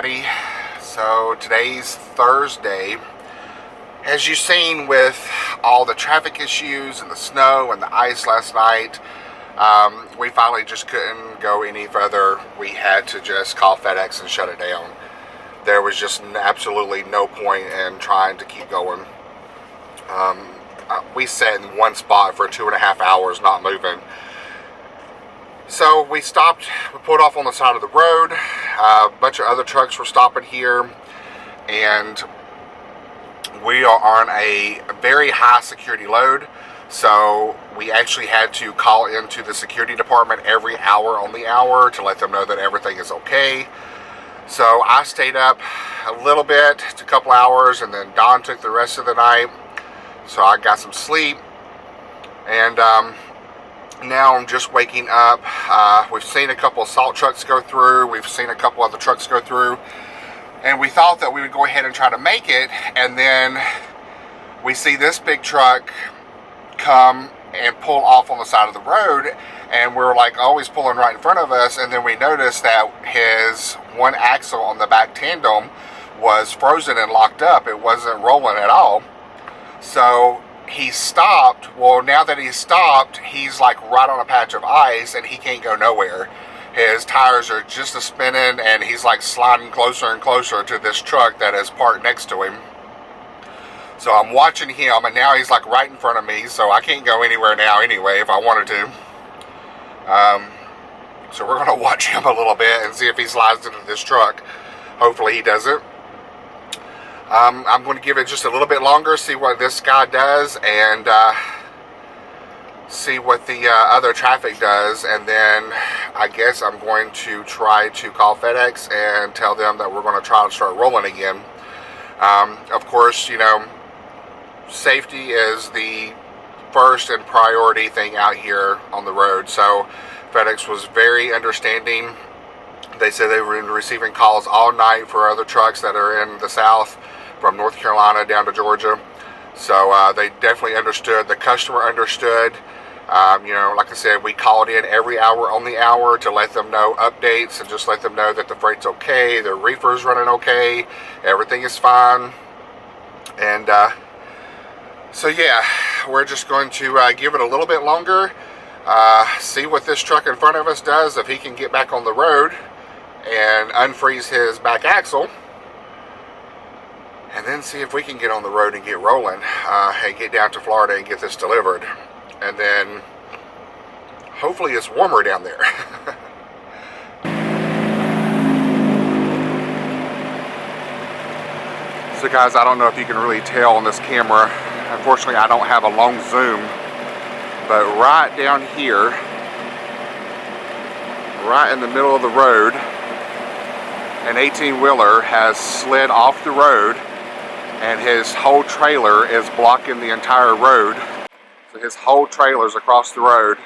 everybody. So today's Thursday. As you've seen with all the traffic issues and the snow and the ice last night, we finally just couldn't go any further. We had to just call FedEx and shut it down. There was just absolutely no point in trying to keep going. We sat in one spot for 2.5 hours not moving. So we stopped, we pulled off on the side of the road. A bunch of other trucks were stopping here, and we are on a very high security load. So we actually had to call into the security department every hour on the hour to let them know that everything is okay. So I stayed up a little bit, a couple hours, and then Don took the rest of the night. So I got some sleep, and now I'm just waking up. We've seen a couple of salt trucks go through. We've seen a couple other trucks go through. And we thought that we would go ahead and try to make it. And then we see this big truck come and pull off on the side of the road. And we're like, oh, he's pulling right in front of us. And then we noticed that his one axle on the back tandem was frozen and locked up. It wasn't rolling at all. So he stopped. Well, now that he's stopped, he's like right on a patch of ice and he can't go nowhere. His tires are just a spinning and he's like sliding closer and closer to this truck that is parked next to him. So I'm watching him, and now he's like right in front of me, so I can't go anywhere now anyway if I wanted to. So we're going to watch him a little bit and see if he slides into this truck. Hopefully he doesn't. I'm going to give it just a little bit longer, see what this guy does, and see what the other traffic does, and then I guess I'm going to try to call FedEx and tell them that we're going to try to start rolling again. Of course, you know, safety is the first and priority thing out here on the road, so FedEx was very understanding. They said they were receiving calls all night for other trucks that are in the south, from North Carolina down to Georgia. So they definitely understood. The customer understood. You know, like I said, we called in every hour on the hour to let them know updates and just let them know that the freight's okay, their reefer's running okay, everything is fine. And so yeah, we're just going to give it a little bit longer, see what this truck in front of us does, if he can get back on the road and unfreeze his back axle, and then see if we can get on the road and get rolling, and get down to Florida and get this delivered. And then hopefully it's warmer down there. So guys, I don't know if you can really tell on this camera. Unfortunately, I don't have a long zoom, but right down here, right in the middle of the road, an 18-wheeler has slid off the road, and his whole trailer is blocking the entire road. So his whole trailer's across the road.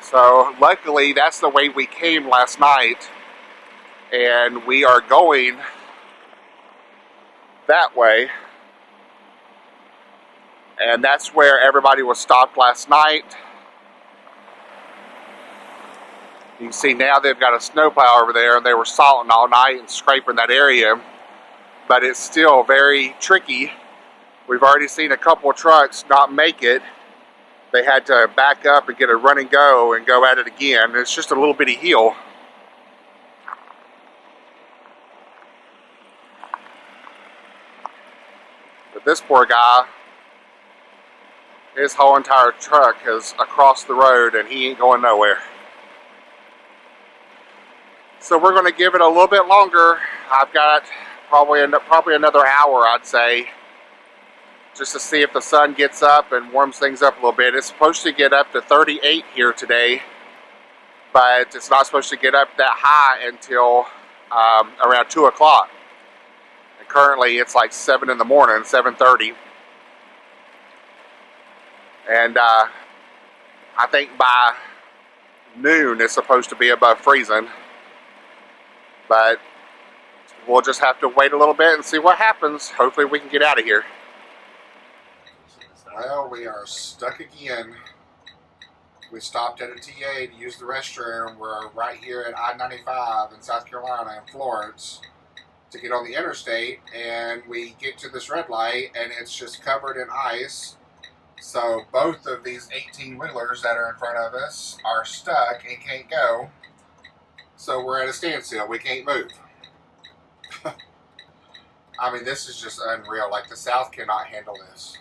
So luckily that's the way we came last night, and we are going that way. And that's where everybody was stopped last night. You can see now they've got a snowplow over there, and they were salting all night and scraping that area. But it's still very tricky. We've already seen a couple of trucks not make it. They had to back up and get a run and go at it again. It's just a little bitty hill. But this poor guy, his whole entire truck is across the road and he ain't going nowhere. So we're going to give it a little bit longer. I've got probably another hour, I'd say, just to see if the sun gets up and warms things up a little bit. It's supposed to get up to 38 here today, but it's not supposed to get up that high until around 2 o'clock. And currently it's like 7 in the morning, 7:30. And I think by noon it's supposed to be above freezing. But we'll just have to wait a little bit and see what happens. Hopefully we can get out of here. Well, we are stuck again. We stopped at a TA to use the restroom. We're right here at I-95 in South Carolina in Florence to get on the interstate, and we get to this red light and it's just covered in ice. So both of these 18-wheelers that are in front of us are stuck and can't go. So we're at a standstill. We can't move. I mean, this is just unreal. Like, the South cannot handle this.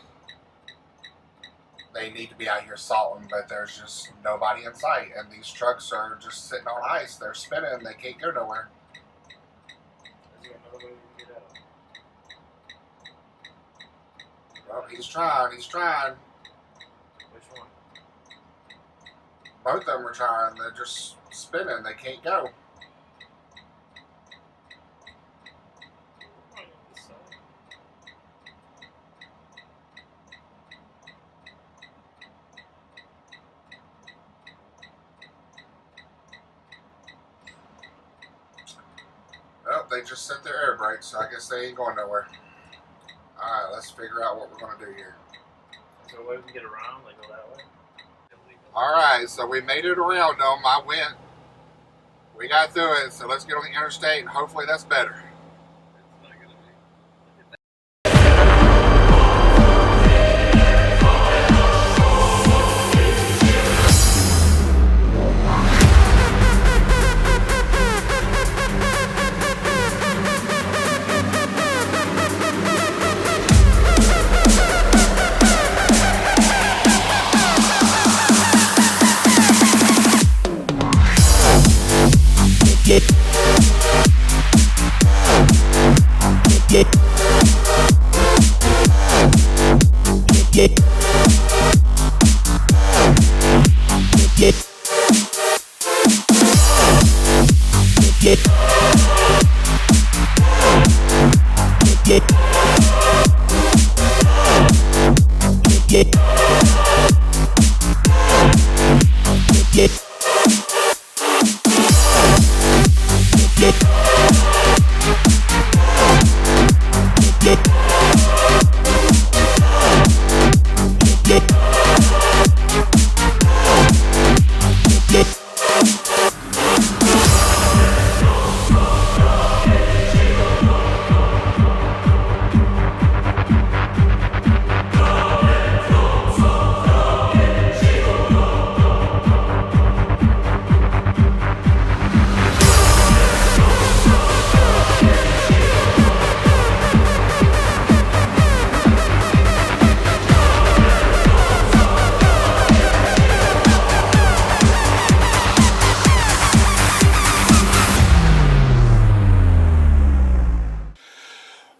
They need to be out here salting, but there's just nobody in sight. And these trucks are just sitting on ice. They're spinning. They can't go nowhere. Well, he's trying. He's trying. Which one? Both of them are trying. They're just spinning. They can't go. Well, they just set their air brakes, so I guess they ain't going nowhere. Alright, let's figure out what we're going to do here. Is there a way we can get around, like go that way? Alright, so we made it around them. I went. We got through it, so let's get on the interstate, and hopefully that's better.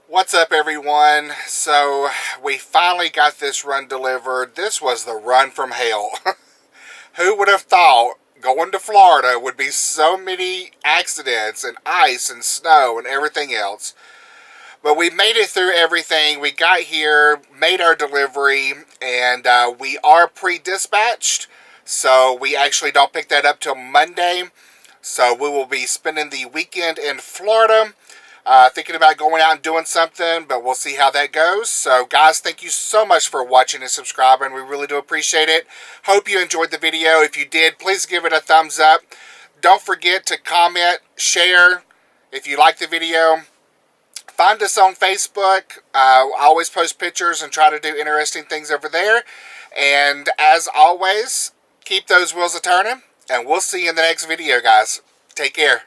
What's up, everyone? So we finally got this run delivered. This was the run from hell. Who would have thought going to Florida would be so many accidents and ice and snow and everything else? But we made it through everything. We got here, made our delivery, and we are pre-dispatched. So we actually don't pick that up till Monday. So we will be spending the weekend in Florida. Thinking about going out and doing something, but we'll see how that goes. So, guys, thank you so much for watching and subscribing. We really do appreciate it. Hope you enjoyed the video. If you did, please give it a thumbs up. Don't forget to comment, share if you like the video. Find us on Facebook. I always post pictures and try to do interesting things over there. And, as always, keep those wheels a-turning, and we'll see you in the next video, guys. Take care.